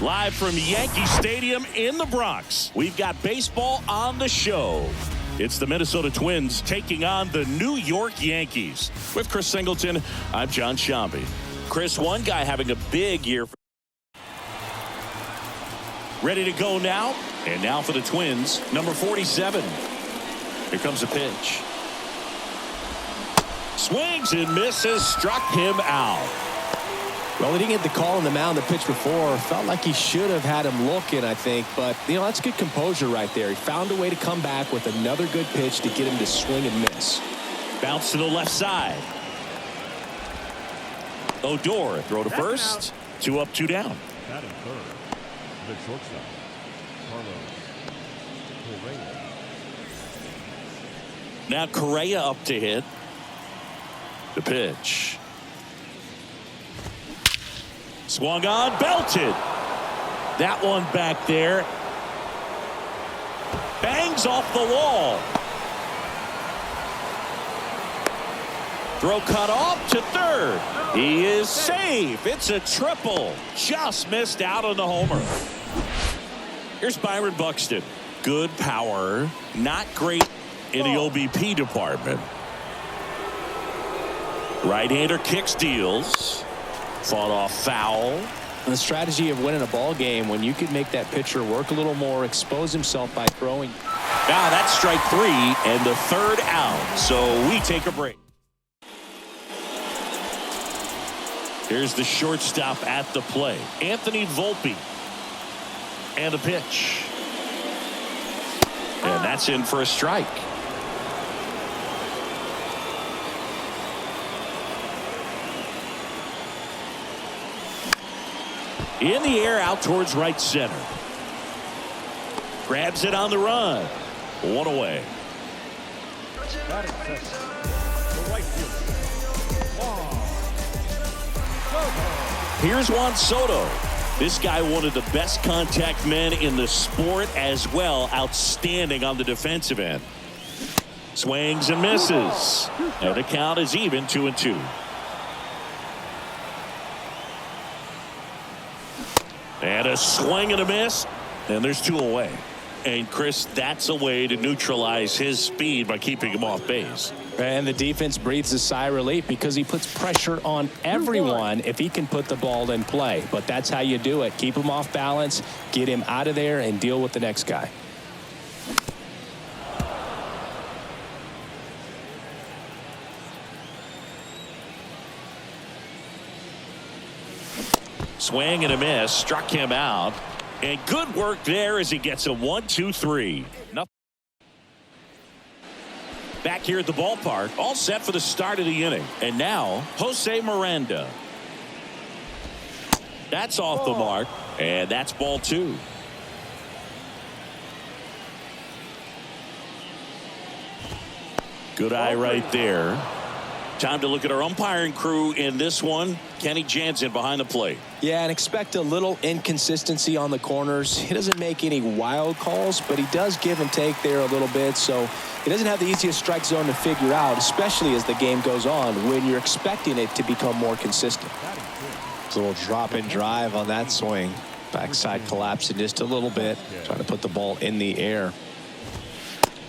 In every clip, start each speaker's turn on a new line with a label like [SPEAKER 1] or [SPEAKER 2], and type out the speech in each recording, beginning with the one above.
[SPEAKER 1] Live from Yankee Stadium in the Bronx, we've got baseball on the show. It's the Minnesota Twins taking on the New York Yankees. With Chris Singleton, I'm John Shambi. Chris, one guy having a big year. Ready to go now. And now for the Twins, number 47. Here comes a pitch. Swings and misses, struck him out.
[SPEAKER 2] Well, he didn't get the call on the mound the pitch before. Felt like he should have had him looking, I think. But, that's good composure right there. He found a way to come back with another good pitch to get him to swing and miss.
[SPEAKER 1] Bounce to the left side. Odor, throw to first. 2 up, 2 down.
[SPEAKER 3] Batting third, the shortstop, Correa.
[SPEAKER 1] Now Correa up to hit. The pitch. Swung on, belted. That one back there. Bangs off the wall. Throw cut off to third. He is safe. It's a triple. Just missed out on the homer. Here's Byron Buxton. Good power. Not great in the OBP department. Right-hander kicks, deals. Fought off foul.
[SPEAKER 2] And the strategy of winning a ball game when you could make that pitcher work a little more, expose himself by throwing.
[SPEAKER 1] Now that's strike 3 and the third out. So we take a break. Here's the shortstop at the plate, Anthony Volpe. And a pitch. And that's in for a strike. In the air out towards right center. Grabs it on the run. 1 away.
[SPEAKER 3] Batting second, the right fielder,
[SPEAKER 1] Here's Juan Soto. This guy, one of the best contact men in the sport as well. Outstanding on the defensive end. Swings and misses. And the count is even, 2-2. And a swing and a miss. And there's 2 away. And Chris, that's a way to neutralize his speed by keeping him off base.
[SPEAKER 2] And the defense breathes a sigh of relief because he puts pressure on everyone if he can put the ball in play. But that's how you do it. Keep him off balance, get him out of there, and deal with the next guy.
[SPEAKER 1] Swing and a miss, struck him out. And good work there as he gets a 1-2-3. Nothing. Back here at the ballpark, all set for the start of the inning. And now, Jose Miranda. That's off the mark, and that's ball 2. Good eye right there. Time to look at our umpiring crew in this one. Kenny Jansen behind the plate.
[SPEAKER 2] Yeah, and expect a little inconsistency on the corners. He doesn't make any wild calls, but he does give and take there a little bit. So he doesn't have the easiest strike zone to figure out, especially as the game goes on when you're expecting it to become more consistent. It's a little drop and drive on that swing. Backside collapsing just a little bit. Trying to put the ball in the air.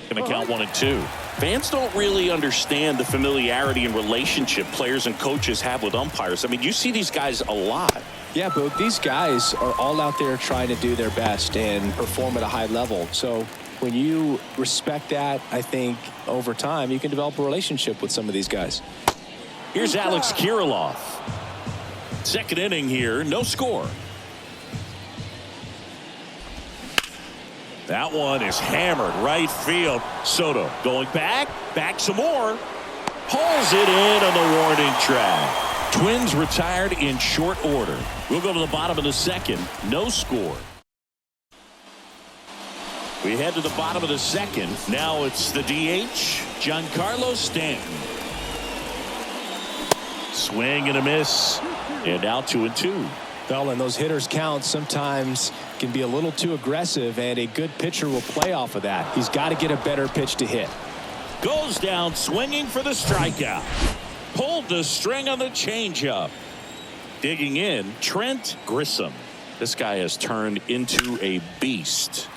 [SPEAKER 1] Going to count 1 and 2. Fans don't really understand the familiarity and relationship players and coaches have with umpires. I mean, you see these guys a lot.
[SPEAKER 2] Yeah, but these guys are all out there trying to do their best and perform at a high level. So when you respect that, I think over time you can develop a relationship with some of these guys.
[SPEAKER 1] Here's Alex Kirilloff. Second inning here, no score. That one is hammered right field. Soto going back some more. Pulls it in on the warning track. Twins retired in short order. We'll go to the bottom of the second. No score. We head to the bottom of the second. Now it's the DH, Giancarlo Stanton. Swing and a miss. And now 2-2.
[SPEAKER 2] Well, and those hitters count sometimes can be a little too aggressive, and a good pitcher will play off of that. He's got to get a better pitch to hit.
[SPEAKER 1] Goes down swinging for the strikeout. Pulled the string on the changeup. Digging in, Trent Grissom. This guy has turned into a beast.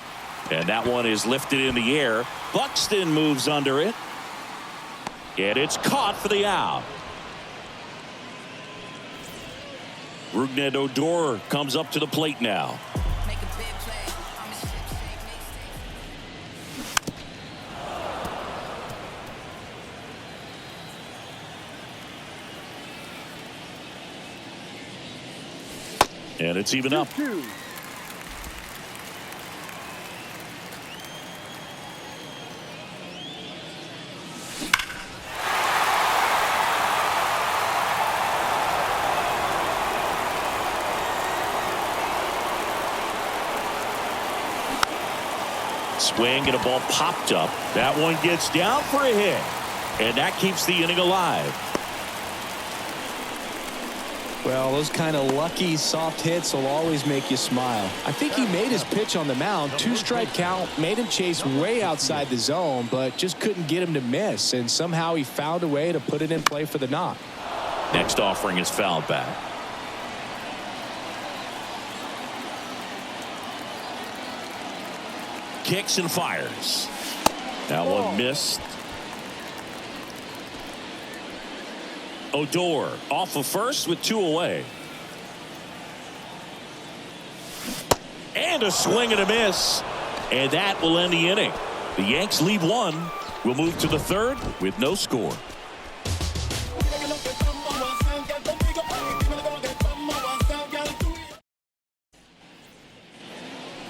[SPEAKER 1] And that one is lifted in the air. Buxton moves under it. And it's caught for the out. Rougned Odor comes up to the plate now. And it's even up. Swing and a ball popped up. That one gets down for a hit. And that keeps the inning alive.
[SPEAKER 2] Well, those kind of lucky soft hits will always make you smile. I think he made his pitch on the mound. 2-strike count, made him chase way outside the zone, but just couldn't get him to miss. And somehow he found a way to put it in play for the knock.
[SPEAKER 1] Next offering is fouled back. Kicks and fires. That one missed. Odor off of first with 2 away. And a swing and a miss. And that will end the inning. The Yanks leave 1. We'll move to the 3rd with no score.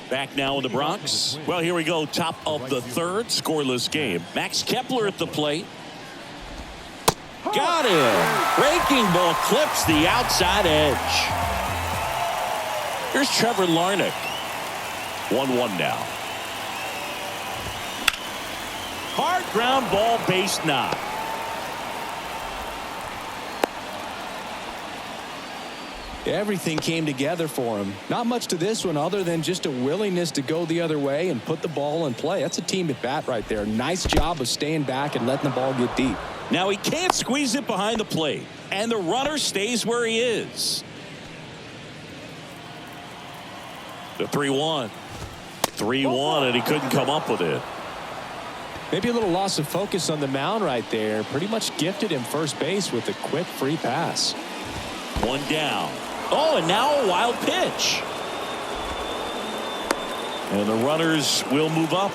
[SPEAKER 1] Back now in the Bronx. Well, here we go. Top of the 3rd. Scoreless game. Max Kepler at the plate. Got him. Breaking ball clips the outside edge. Here's Trevor Larnach. 1-1 now. Hard ground ball, base knock.
[SPEAKER 2] Everything came together for him. Not much to this one other than just a willingness to go the other way and put the ball in play. That's a team at bat right there. Nice job of staying back and letting the ball get deep.
[SPEAKER 1] Now he can't squeeze it behind the plate, and the runner stays where he is. The 3-1. 3-1, and he couldn't come up with it.
[SPEAKER 2] Maybe a little loss of focus on the mound right there. Pretty much gifted him first base with a quick free pass.
[SPEAKER 1] 1 down. Oh, and now a wild pitch. And the runners will move up.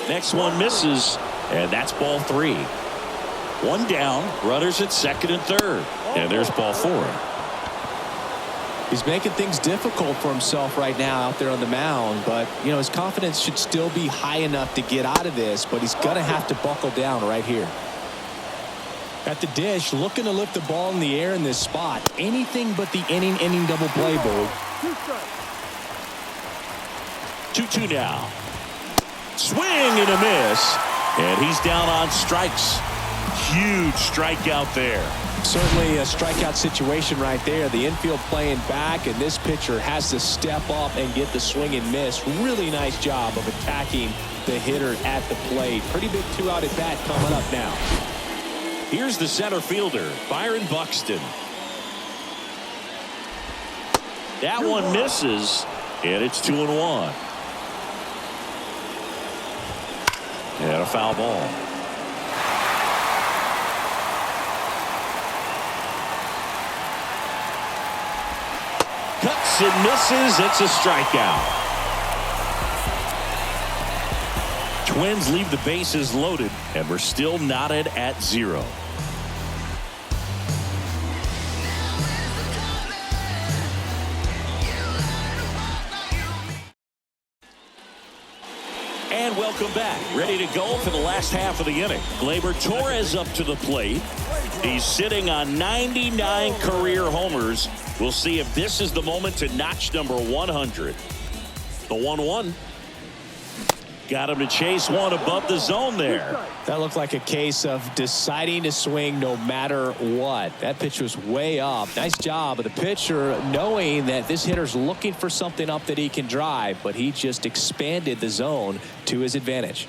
[SPEAKER 1] Next one misses, and that's ball 3. 1 down, runners at 2nd and 3rd. And there's ball 4.
[SPEAKER 2] He's making things difficult for himself right now out there on the mound, but you know his confidence should still be high enough to get out of this, but he's gonna have to buckle down right here. At the dish, looking to lift the ball in the air in this spot. Anything but the inning double play, Boog.
[SPEAKER 1] 2-2 now. Swing and a miss, and he's down on strikes. Huge strikeout there.
[SPEAKER 2] Certainly a strikeout situation right there. The infield playing back, and this pitcher has to step up and get the swing and miss. Really nice job of attacking the hitter at the plate. Pretty big 2-out at bat coming up now.
[SPEAKER 1] Here's the center fielder, Byron Buxton. That one misses, and it's 2-1. And a foul ball. Cuts and misses. It's a strikeout. Twins leave the bases loaded, and we're still knotted at 0. And welcome back. Ready to go for the last half of the inning. Gleyber Torres up to the plate. He's sitting on 99 career homers. We'll see if this is the moment to notch number 100. The 1-1. Got him to chase one above the zone there.
[SPEAKER 2] That looked like a case of deciding to swing no matter what. That pitch was way up. Nice job of the pitcher knowing that this hitter's looking for something up that he can drive, but he just expanded the zone to his advantage.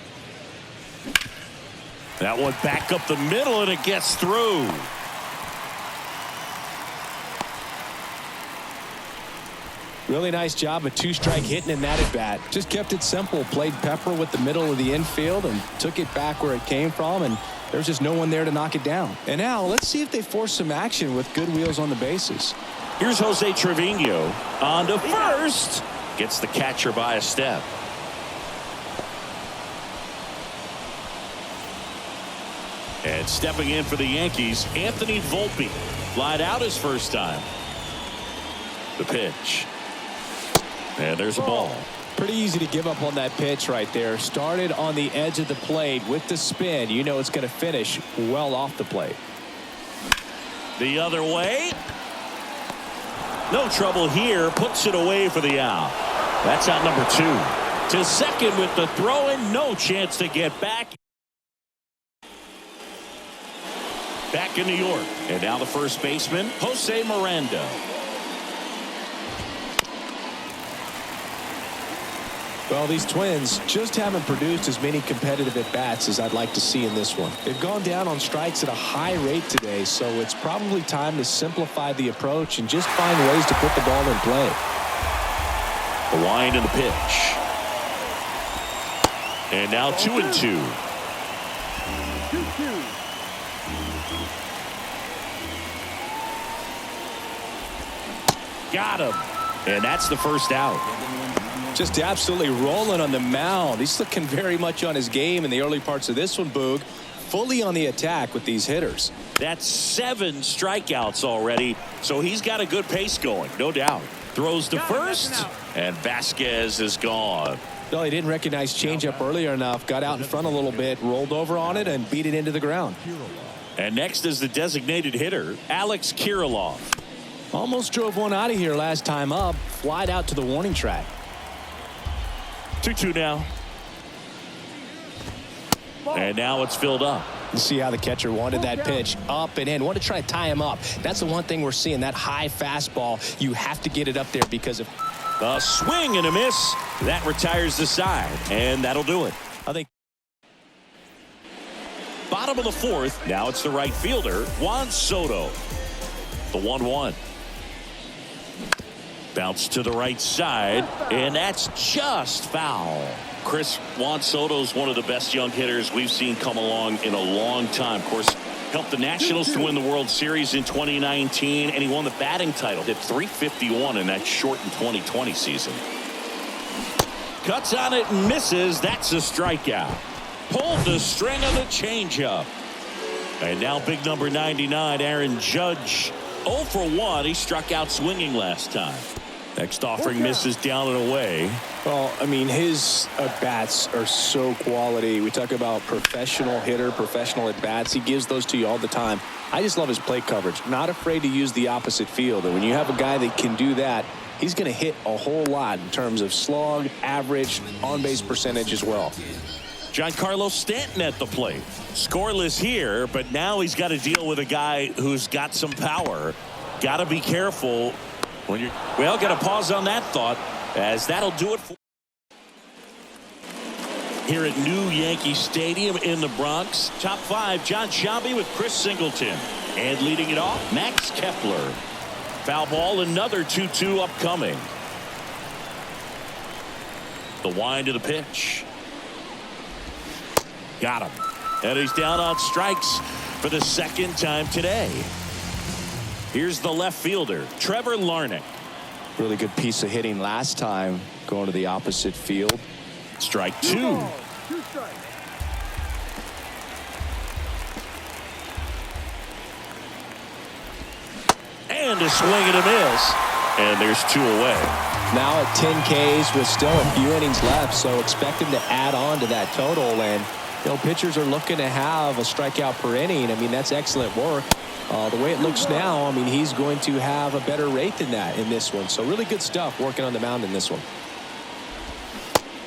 [SPEAKER 1] That one back up the middle, and it gets through.
[SPEAKER 2] Really nice job, a two-strike hitting in that at bat. Just kept it simple, played pepper with the middle of the infield and took it back where it came from, and there's just no one there to knock it down. And now let's see if they force some action with good wheels on the bases.
[SPEAKER 1] Here's Jose Trevino on to first. Gets the catcher by a step. And stepping in for the Yankees, Anthony Volpe. Flied out his first time. The pitch. And there's a ball.
[SPEAKER 2] Pretty easy to give up on that pitch right there. Started on the edge of the plate with the spin. You know it's going to finish well off the plate.
[SPEAKER 1] The other way. No trouble here. Puts it away for the out. That's out number 2. To second with the throw and no chance to get back. Back in New York. And now the first baseman, Jose Miranda.
[SPEAKER 2] Well, these Twins just haven't produced as many competitive at-bats as I'd like to see in this one. They've gone down on strikes at a high rate today, so it's probably time to simplify the approach and just find ways to put the ball in play.
[SPEAKER 1] The wind and the pitch. And now 2-2.
[SPEAKER 3] 2-2.
[SPEAKER 1] Got him. And that's the first out.
[SPEAKER 2] Just absolutely rolling on the mound. He's looking very much on his game in the early parts of this one, Boog. Fully on the attack with these hitters.
[SPEAKER 1] That's 7 strikeouts already, so he's got a good pace going, no doubt. Throws to first, and Vasquez is gone.
[SPEAKER 2] No, he didn't recognize changeup earlier enough. Got out in front a little bit, rolled over on it, and beat it into the ground.
[SPEAKER 1] And next is the designated hitter, Alex Kirilloff.
[SPEAKER 2] Almost drove one out of here last time up. Flied out to the warning track.
[SPEAKER 1] 2-2 now. And now it's filled up.
[SPEAKER 2] You see how the catcher wanted that pitch up and in. Want to try to tie him up. That's the one thing we're seeing, that high fastball. You have to get it up there because of
[SPEAKER 1] a swing and a miss. That retires the side, and that'll do it.
[SPEAKER 2] I think.
[SPEAKER 1] Bottom of the 4th. Now it's the right fielder, Juan Soto. The 1-1. Bounce to the right side, and that's just foul. Chris, Juan Soto's one of the best young hitters we've seen come along in a long time. Of course, helped the Nationals to win the World Series in 2019, and he won the batting title. Hit .351 in that shortened 2020 season. Cuts on it and misses. That's a strikeout. Pulled the string of the changeup. And now big number 99, Aaron Judge. 0 for 1. He struck out swinging last time. Next offering misses down and away.
[SPEAKER 2] Well, I mean, his at-bats are so quality. We talk about professional hitter, professional at-bats. He gives those to you all the time. I just love his plate coverage. Not afraid to use the opposite field. And when you have a guy that can do that, he's going to hit a whole lot in terms of slug, average, on-base percentage as well.
[SPEAKER 1] Giancarlo Stanton at the plate. Scoreless here, but now he's got to deal with a guy who's got some power. Got to be careful when you're, well, got to pause on that thought, as that'll do it for here at New Yankee Stadium in the Bronx. Top 5, John Sciambi with Chris Singleton. And leading it off, Max Kepler. Foul ball, another 2-2 upcoming. The wind of the pitch. Got him. And he's down on strikes for the second time today. Here's the left fielder, Trevor Larnach.
[SPEAKER 2] Really good piece of hitting last time, going to the opposite field.
[SPEAKER 1] Strike 2.
[SPEAKER 3] 2 strikes.
[SPEAKER 1] And a swing and a miss. And there's 2 away.
[SPEAKER 2] Now at 10 Ks with still a few innings left, so expect him to add on to that total. And you know, pitchers are looking to have a strikeout per inning. I mean, that's excellent work. The way it looks now, I mean, he's going to have a better rate than that in this one. So really good stuff working on the mound in this one.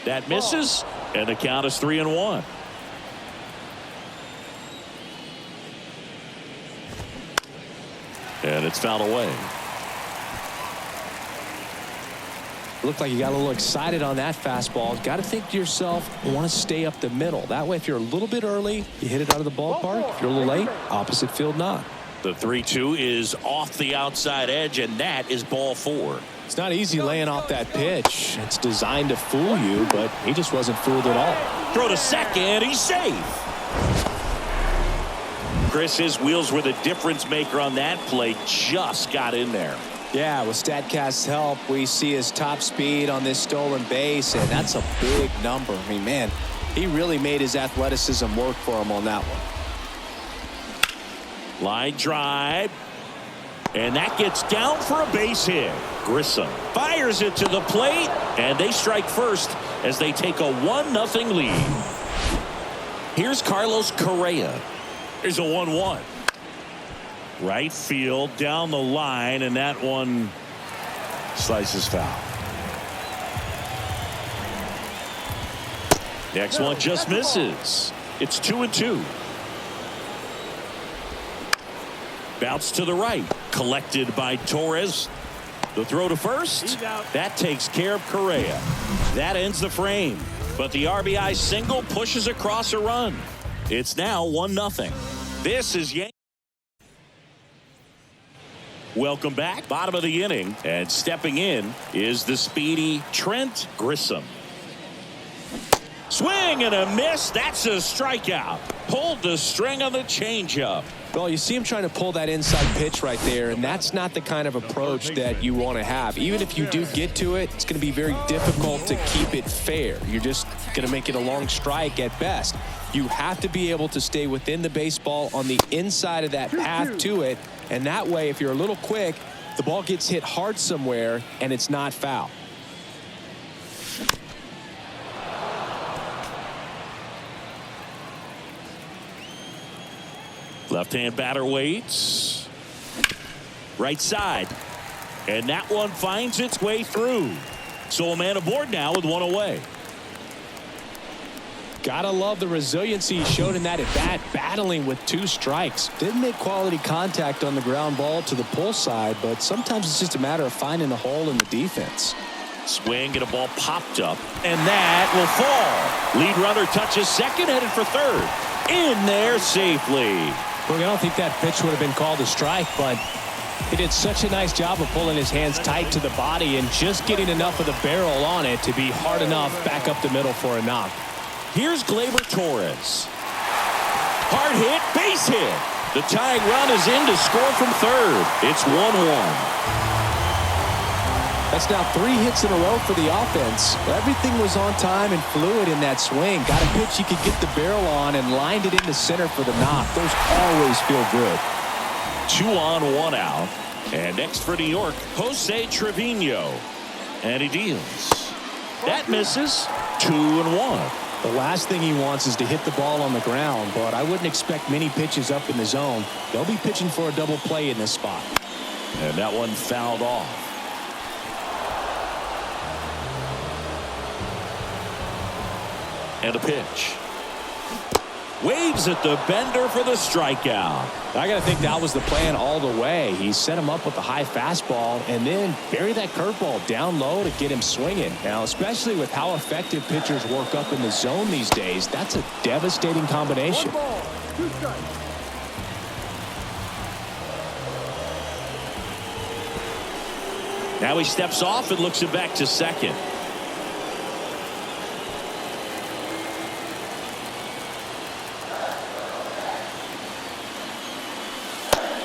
[SPEAKER 1] That misses, and the count is 3-1. And it's fouled away.
[SPEAKER 2] Looked like you got a little excited on that fastball. Got to think to yourself, you want to stay up the middle. That way, if you're a little bit early, you hit it out of the ballpark. If you're a little late, opposite field not.
[SPEAKER 1] The 3-2 is off the outside edge, and that is ball 4.
[SPEAKER 2] It's not easy laying off that pitch. It's designed to fool you, but he just wasn't fooled at all.
[SPEAKER 1] Throw to second. He's safe. Chris, his wheels were the difference maker on that play. Just got in there.
[SPEAKER 2] Yeah, with StatCast's help, we see his top speed on this stolen base, and that's a big number. I mean, man, he really made his athleticism work for him on that one.
[SPEAKER 1] Line drive. And that gets down for a base hit. Grissom fires it to the plate, and they strike first as they take a 1-0 lead. Here's Carlos Correa. Here's a 1-1. Right field down the line, and that one slices foul. Next one just misses. It's 2-2. Bounce to the right. Collected by Torres. The throw to first. That takes care of Correa. That ends the frame. But the RBI single pushes across a run. It's now 1-0. This is Yankee. Welcome back. Bottom of the inning. And stepping in is the speedy Trent Grissom. Swing and a miss. That's a strikeout. Pulled the string on the changeup.
[SPEAKER 2] Well, you see him trying to pull that inside pitch right there, and that's not the kind of approach that you want to have. Even if you do get to it, it's going to be very difficult to keep it fair. You're just going to make it a long strike at best. You have to be able to stay within the baseball on the inside of that path to it, and that way, if you're a little quick, the ball gets hit hard somewhere, and it's not foul.
[SPEAKER 1] Left-hand batter waits. Right side. And that one finds its way through. So a man aboard now with one away.
[SPEAKER 2] Gotta love the resiliency he showed in that at bat, battling with 2 strikes. Didn't make quality contact on the ground ball to the pull side, but sometimes it's just a matter of finding the hole in the defense.
[SPEAKER 1] Swing and a ball popped up, and that will fall. Lead runner touches second, headed for third. In there safely.
[SPEAKER 2] Look, I don't think that pitch would have been called a strike, but he did such a nice job of pulling his hands tight to the body and just getting enough of the barrel on it to be hard enough back up the middle for a knock.
[SPEAKER 1] Here's Gleyber Torres. Hard hit, base hit. The tying run is in to score from third. It's 1-1.
[SPEAKER 2] That's now 3 hits in a row for the offense. Everything was on time and fluid in that swing. Got a pitch you could get the barrel on and lined it into center for the knock. Those always feel good.
[SPEAKER 1] 2 on, 1 out. And next for New York, Jose Trevino. And he deals. That misses. 2-1.
[SPEAKER 2] The last thing he wants is to hit the ball on the ground, but I wouldn't expect many pitches up in the zone. They'll be pitching for a double play in this spot.
[SPEAKER 1] And that one fouled off. And a pitch. Waves at the bender for the strikeout.
[SPEAKER 2] I got to think that was the plan all the way. He set him up with the high fastball and then bury that curveball down low to get him swinging. Now, especially with how effective pitchers work up in the zone these days, that's a devastating combination.
[SPEAKER 3] 1 ball, 2 strikes.
[SPEAKER 1] Now he steps off and looks it back to second.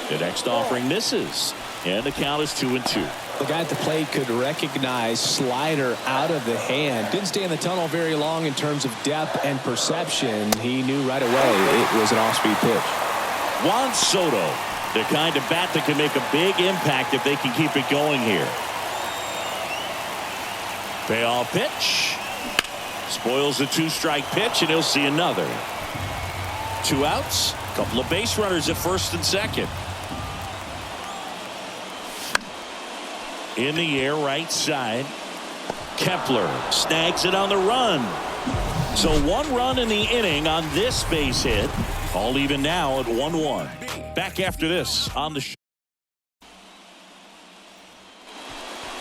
[SPEAKER 1] The next offering misses, and the count is 2-2.
[SPEAKER 2] The guy at the plate could recognize slider out of the hand. Didn't stay in the tunnel very long in terms of depth and perception. He knew right away it was an off-speed pitch.
[SPEAKER 1] Juan Soto, the kind of bat that can make a big impact if they can keep it going here. Payoff pitch. Spoils the 2-strike pitch, and he'll see another. 2 outs. Couple of base runners at first and second. In the air, right side. Kepler snags it on the run. So 1 run in the inning on this base hit. All even now at 1-1. Back after this on the show.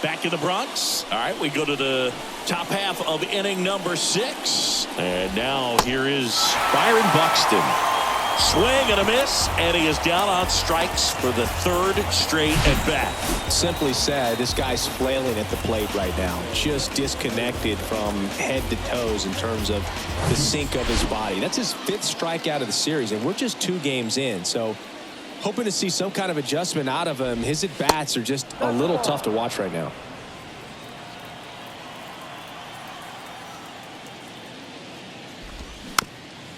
[SPEAKER 1] Back in the Bronx. All right, we go to the top half of inning number 6. And now here is Byron Buxton. Swing and a miss, and he is down on strikes for the 3rd straight at bat.
[SPEAKER 2] Simply said, this guy's flailing at the plate right now. Just disconnected from head to toes in terms of the sink of his body. That's his 5th strikeout of the series, and we're just 2 games in. So hoping to see some kind of adjustment out of him. His at-bats are just a little tough to watch right now.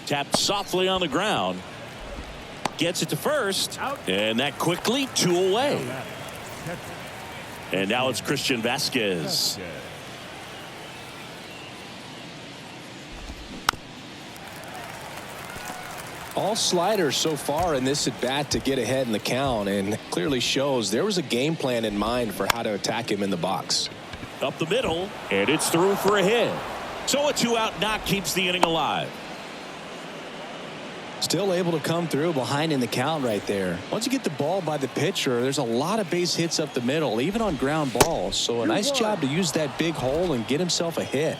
[SPEAKER 1] Tapped softly on the ground. Gets it to first. And that quickly 2 away. And now it's Christian Vasquez.
[SPEAKER 2] All sliders so far in this at-bat to get ahead in the count, and clearly shows there was a game plan in mind for how to attack him in the box.
[SPEAKER 1] Up the middle, and it's through for a hit. So a 2-out knock keeps the inning alive.
[SPEAKER 2] Still able to come through behind in the count right there. Once you get the ball by the pitcher, there's a lot of base hits up the middle, even on ground balls. So a nice job to use that big hole and get himself a hit.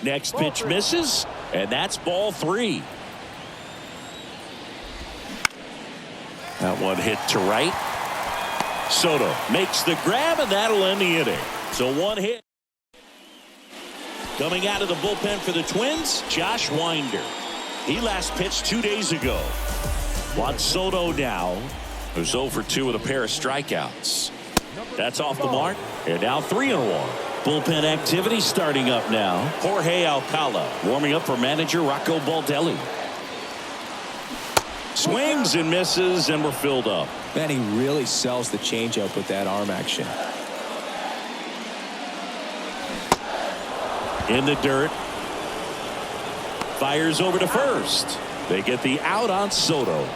[SPEAKER 1] Next pitch misses, and that's ball 3. That one hit to right. Soto makes the grab, and that'll end the inning. So 1 hit. Coming out of the bullpen for the Twins, Josh Winder. He last pitched 2 days ago. Juan Soto now, who's 0 for 2 with a pair of strikeouts. That's off the mark, and now 3-1. Bullpen activity starting up now. Jorge Alcala warming up for manager Rocco Baldelli. Swings and misses, and we're filled up.
[SPEAKER 2] Man, he really sells the changeup with that arm action.
[SPEAKER 1] In the dirt. Fires over to first. They get the out on Soto.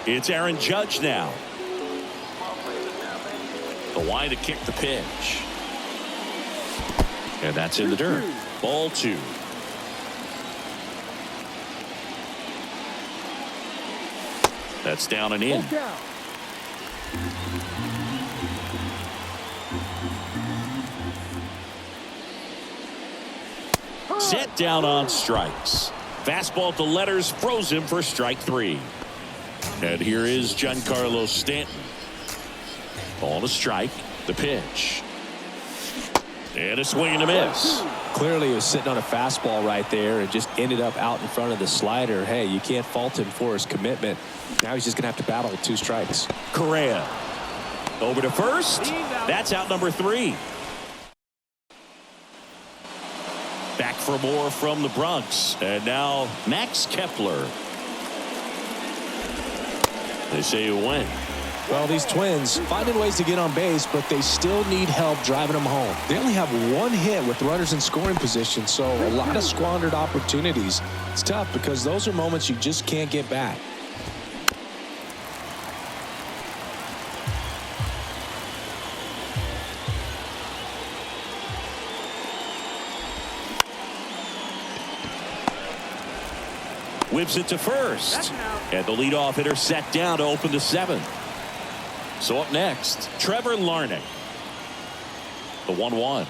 [SPEAKER 1] It's Aaron Judge now. The line to kick the pitch. And that's in the dirt. Ball 2. That's down and in. Set down on strikes. Fastball to letters froze him for strike 3. And here is Giancarlo Stanton. Ball to strike. The pitch. And a swing and a miss.
[SPEAKER 2] Clearly he was sitting on a fastball right there and just ended up out in front of the slider. Hey, you can't fault him for his commitment. Now he's just going to have to battle with 2 strikes.
[SPEAKER 1] Correa over to first. That's out number 3. Back for more from the Bronx. And now Max Kepler. They say you win.
[SPEAKER 2] Well, these Twins finding ways to get on base, but they still need help driving them home. They only have 1 hit with runners in scoring position, so a lot of squandered opportunities. It's tough because those are moments you just can't get back.
[SPEAKER 1] Whips it to first. And the leadoff hitter set down to open the 7th. So up next, Trevor Larnach. The 1-1.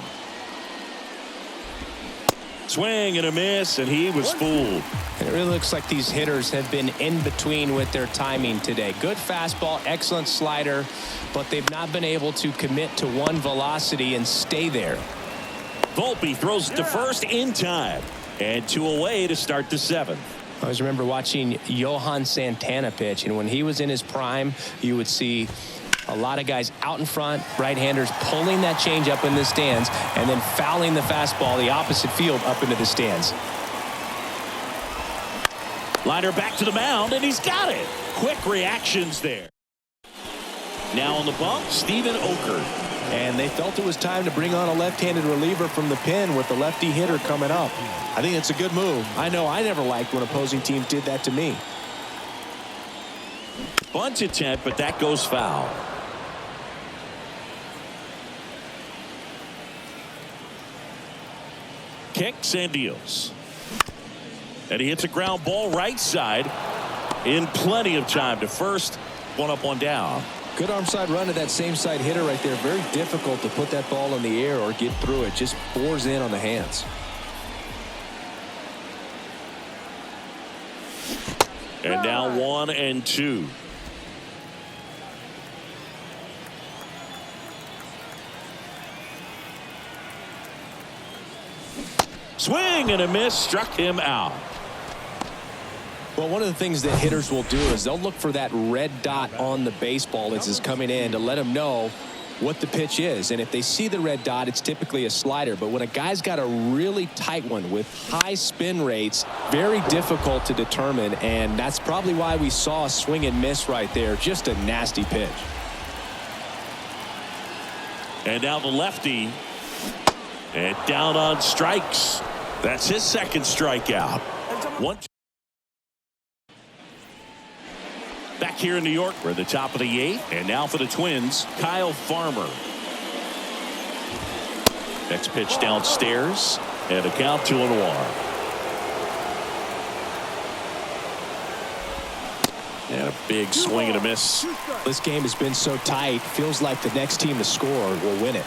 [SPEAKER 1] Swing and a miss, and he was fooled.
[SPEAKER 2] It really looks like these hitters have been in between with their timing today. Good fastball, excellent slider, but they've not been able to commit to one velocity and stay there.
[SPEAKER 1] Volpe throws it to first in time. And 2 away to start the 7th.
[SPEAKER 2] I always remember watching Johan Santana pitch, and when he was in his prime, you would see a lot of guys out in front, right-handers pulling that changeup in the stands and then fouling the fastball the opposite field up into the stands.
[SPEAKER 1] Liner back to the mound, and he's got it. Quick reactions there. Now on the bump, Steven Okert.
[SPEAKER 2] And they felt it was time to bring on a left-handed reliever from the pen with the lefty hitter coming up. I think it's a good move. I know I never liked when opposing teams did that to me.
[SPEAKER 1] Bunt attempt, but that goes foul. Kicks and deals. And he hits a ground ball right side in plenty of time to first. 1 up, 1 down.
[SPEAKER 2] Good arm side run to that same side hitter right there. Very difficult to put that ball in the air or get through it. Just bores in on the hands.
[SPEAKER 1] And now 1-2. Swing and a miss, struck him out.
[SPEAKER 2] Well, one of the things that hitters will do is they'll look for that red dot on the baseball as it's coming in to let them know what the pitch is. And if they see the red dot, it's typically a slider. But when a guy's got a really tight one with high spin rates, very difficult to determine. And that's probably why we saw a swing and miss right there. Just a nasty pitch.
[SPEAKER 1] And now the lefty. And down on strikes. That's his second strikeout. 1-2. Back here in New York, we're at the top of the 8th. And now for the Twins, Kyle Farmer. Next pitch downstairs. And a count 2-1. And a big swing and a miss.
[SPEAKER 2] This game has been so tight. Feels like the next team to score will win it.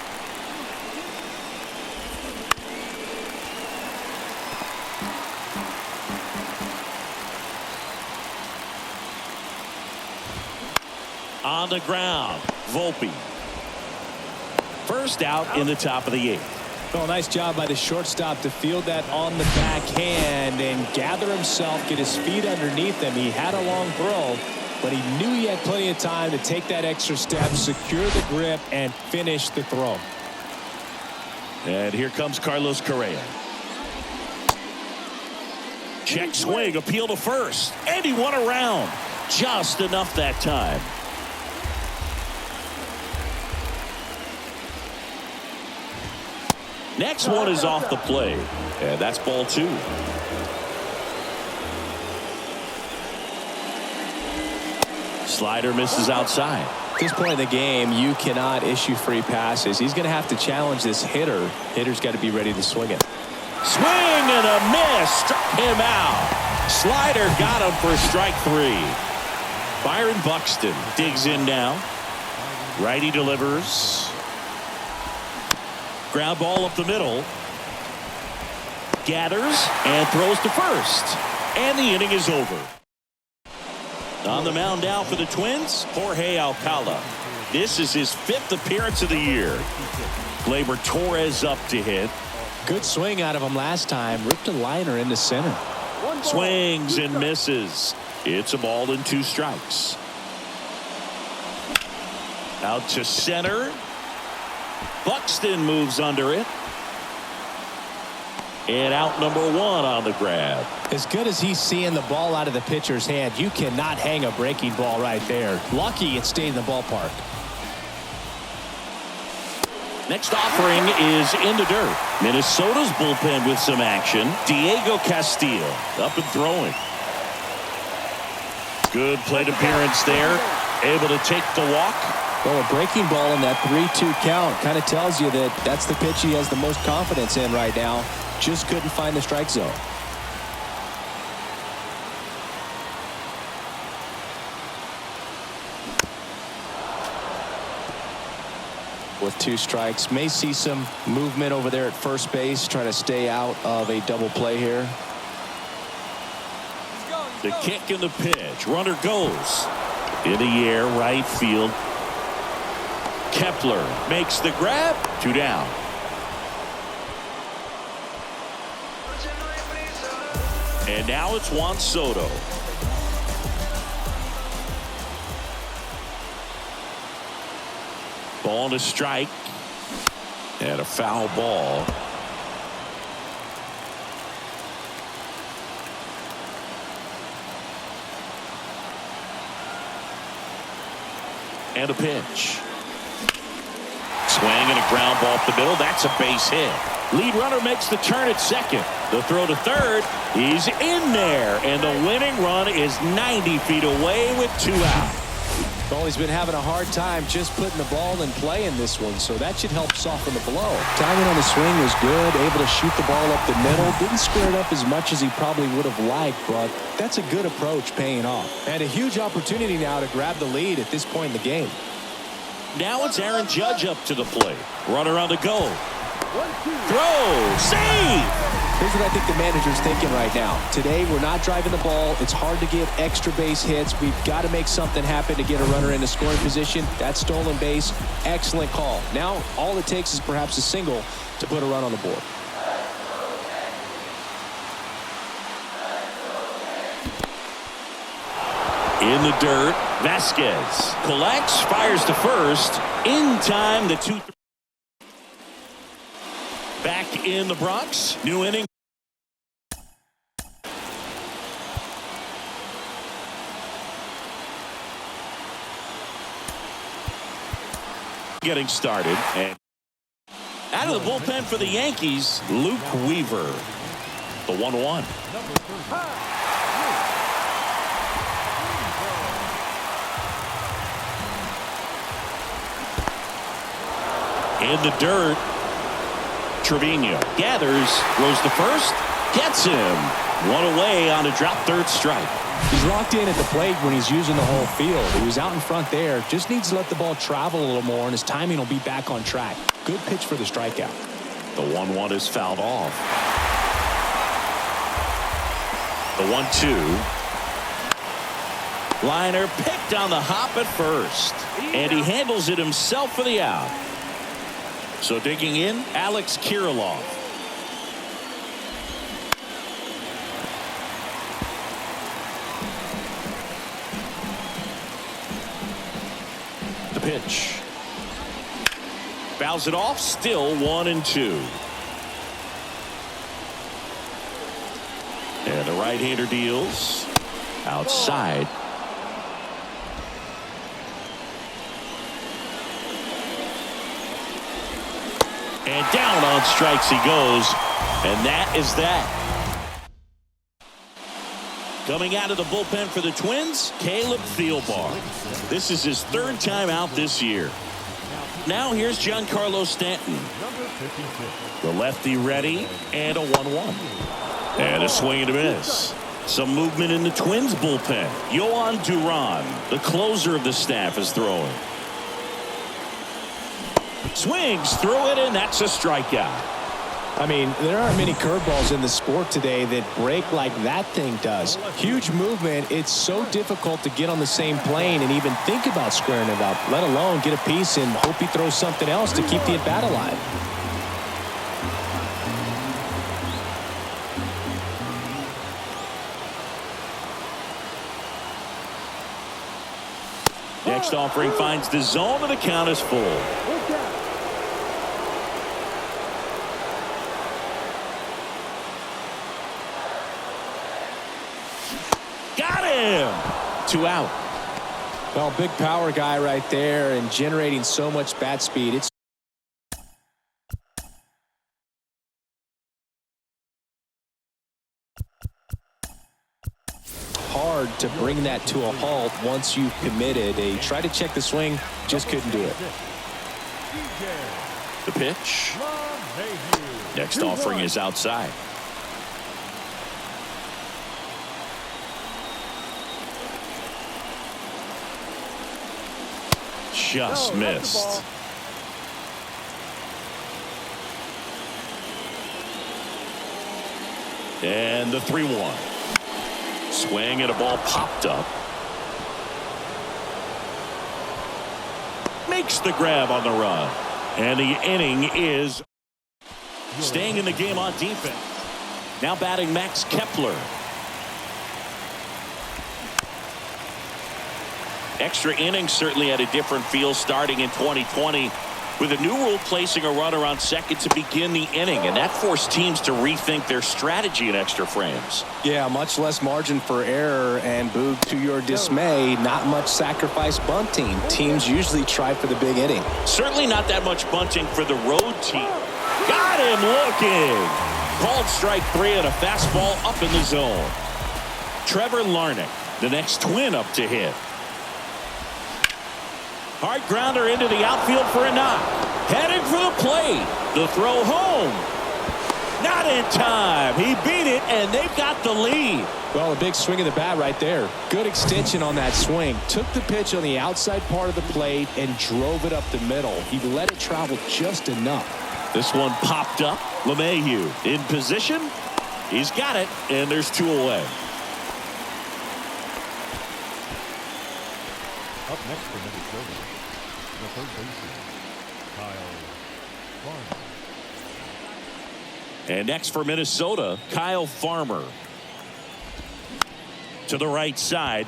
[SPEAKER 1] On the ground, Volpe. First out in the top of the 8th.
[SPEAKER 2] Well, nice job by the shortstop to field that on the backhand and gather himself, get his feet underneath him. He had a long throw, but he knew he had plenty of time to take that extra step, secure the grip, and finish the throw.
[SPEAKER 1] And here comes Carlos Correa. Check swing, appeal to first, and he won around. Just enough that time. Next one is off the plate, and that's ball 2. Slider misses outside.
[SPEAKER 2] At this point in the game, you cannot issue free passes. He's going to have to challenge this hitter. Hitter's got to be ready to swing it.
[SPEAKER 1] Swing and a miss, struck him out. Slider got him for strike 3. Byron Buxton digs in now. Righty delivers. Ground ball up the middle. Gathers and throws to first. And the inning is over. On the mound now for the Twins, Jorge Alcala. This is his 5th appearance of the year. Gleyber Torres up to hit.
[SPEAKER 2] Good swing out of him last time. Ripped a liner into center.
[SPEAKER 1] Swings and misses. It's a ball and 2 strikes. Out to center. Buxton moves under it. And out number 1 on the grab.
[SPEAKER 2] As good as he's seeing the ball out of the pitcher's hand, you cannot hang a breaking ball right there. Lucky it stayed in the ballpark.
[SPEAKER 1] Next offering is in the dirt. Minnesota's bullpen with some action. Diego Castillo up and throwing. Good plate appearance there. Able to take the walk.
[SPEAKER 2] Well, a breaking ball in that 3-2 count kind of tells you that that's the pitch he has the most confidence in right now. Just couldn't find the strike zone. With 2 strikes, may see some movement over there at first base, trying to stay out of a double play here.
[SPEAKER 1] The kick and the pitch. Runner goes in the air, right field. Kepler makes the grab. 2 down. And now it's Juan Soto. Ball to strike. And a foul ball. And a pitch. Swing and a ground ball up the middle. That's a base hit. Lead runner makes the turn at second. The throw to third. He's in there. And the winning run is 90 feet away with 2 out.
[SPEAKER 2] Well, he's been having a hard time just putting the ball in play in this one, so that should help soften the blow. Timing on the swing was good, able to shoot the ball up the middle. Didn't square it up as much as he probably would have liked, but that's a good approach paying off. And a huge opportunity now to grab the lead at this point in the game.
[SPEAKER 1] Now it's Aaron Judge up to the plate. Runner on the go. Throw. Save.
[SPEAKER 2] Here's what I think the manager's thinking right now. Today, we're not driving the ball. It's hard to get extra base hits. We've got to make something happen to get a runner into scoring position. That stolen base, excellent call. Now, all it takes is perhaps a single to put a run on the board.
[SPEAKER 1] In the dirt, Vasquez collects, fires to first. In time, the 2-3. Back in the Bronx, new inning. Getting started, and out of the bullpen for the Yankees, Luke Weaver, the 1-1. In the dirt, Trevino gathers, throws to first, gets him. One away on a drop third strike.
[SPEAKER 2] He's locked in at the plate when he's using the whole field. He was out in front there. Just needs to let the ball travel a little more, and his timing will be back on track. Good pitch for the strikeout.
[SPEAKER 1] The 1-1 is fouled off. The 1-2. Liner picked on the hop at first, and he handles it himself for the out. So digging in, Alex Kirilloff. The pitch. Fouls it off, still 1-2. And the right-hander deals outside. And down on strikes he goes. And that is that. Coming out of the bullpen for the Twins, Caleb Thielbar. This is his third time out this year. Now here's Giancarlo Stanton. The lefty ready, and a 1-1. And a swing and a miss. Some movement in the Twins bullpen. Yohan Duran, the closer of the staff, is throwing. Swings through it, and that's a strikeout.
[SPEAKER 2] I mean, there aren't many curveballs in the sport today that break like that thing does. Huge movement. It's so difficult to get on the same plane and even think about squaring it up, let alone get a piece and hope he throws something else to keep the at-bat alive.
[SPEAKER 1] Next offering finds the zone, and the count is full. Got him! 2 out.
[SPEAKER 2] Well, big power guy right there and generating so much bat speed. It's hard to bring that to a halt once you've committed. They tried to check the swing, just couldn't do it.
[SPEAKER 1] The pitch. Next offering is outside. Just missed. And the 3-1. Swing, and a ball popped up. Makes the grab on the run. And the inning is staying in the game on defense. Now batting Max Kepler. Extra innings certainly had a different feel starting in 2020 with a new rule placing a runner on second to begin the inning, and that forced teams to rethink their strategy in extra frames.
[SPEAKER 2] Yeah, much less margin for error, and boo, to your dismay, not much sacrifice bunting. Teams usually try for the big inning.
[SPEAKER 1] Certainly not that much bunting for the road team. Got him looking. Called strike 3 and a fastball up in the zone. Trevor Larnach, the next Twin up to hit. Hard grounder into the outfield for a knock. Headed for the plate. The throw home. Not in time. He beat it, and they've got the lead.
[SPEAKER 2] Well, a big swing of the bat right there. Good extension on that swing. Took the pitch on the outside part of the plate and drove it up the middle. He let it travel just enough.
[SPEAKER 1] This one popped up. LeMahieu in position. He's got it, and there's 2 away.
[SPEAKER 3] Up next for Minnesota, the third baseman, Kyle Farmer.
[SPEAKER 1] And next for Minnesota, Kyle Farmer. To the right side.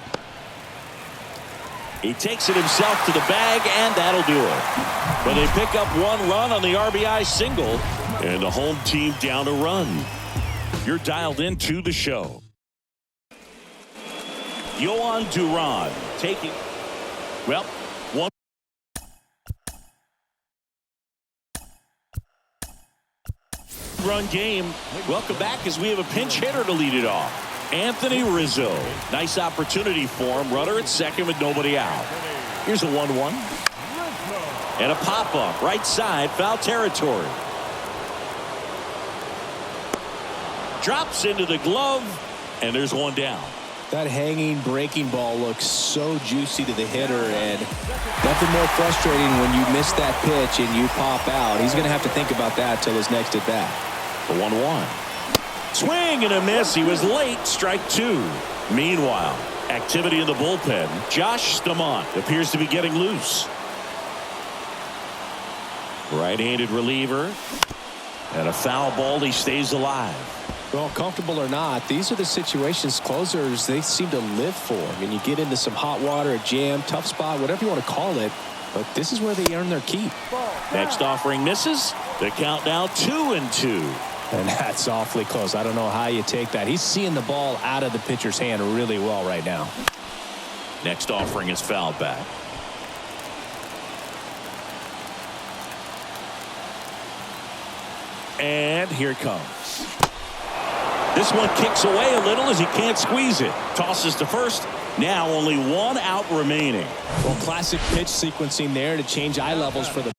[SPEAKER 1] He takes it himself to the bag, and that'll do it. But they pick up 1 run on the RBI single, and the home team down a run. You're dialed into the show. Yohan Duran taking, well, 1 run game. Welcome back as we have a pinch hitter to lead it off. Anthony Rizzo. Nice opportunity for him. Runner at second with nobody out. Here's a 1-1. And a pop-up. Right side. Foul territory. Drops into the glove. And there's 1 down.
[SPEAKER 2] That hanging breaking ball looks so juicy to the hitter, and nothing more frustrating when you miss that pitch and you pop out. He's going to have to think about that till his next at bat.
[SPEAKER 1] The 1-1. Swing and a miss. He was late. Strike 2. Meanwhile, activity in the bullpen. Josh Stamont appears to be getting loose. Right-handed reliever. And a foul ball. He stays alive.
[SPEAKER 2] Well, comfortable or not, these are the situations closers they seem to live for. I mean, you get into some hot water, a jam, tough spot, whatever you want to call it, but this is where they earn their keep.
[SPEAKER 1] Next offering misses. The count now 2-2.
[SPEAKER 2] And that's awfully close. I don't know how you take that. He's seeing the ball out of the pitcher's hand really well right now.
[SPEAKER 1] Next offering is fouled back. And here it comes. This one kicks away a little as he can't squeeze it. Tosses to first. Now only 1 out remaining.
[SPEAKER 2] Well, classic pitch sequencing there to change eye levels for the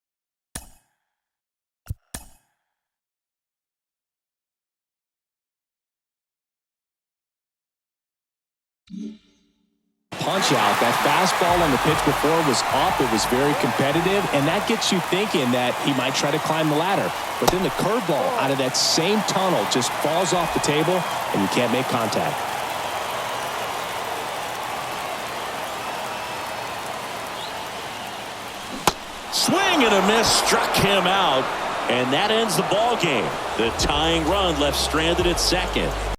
[SPEAKER 2] punch out. That fastball on the pitch before was up. It was very competitive, and that gets you thinking that he might try to climb the ladder. But then the curveball out of that same tunnel just falls off the table, and you can't make contact.
[SPEAKER 1] Swing and a miss struck him out, and that ends the ball game. The tying run left stranded at second.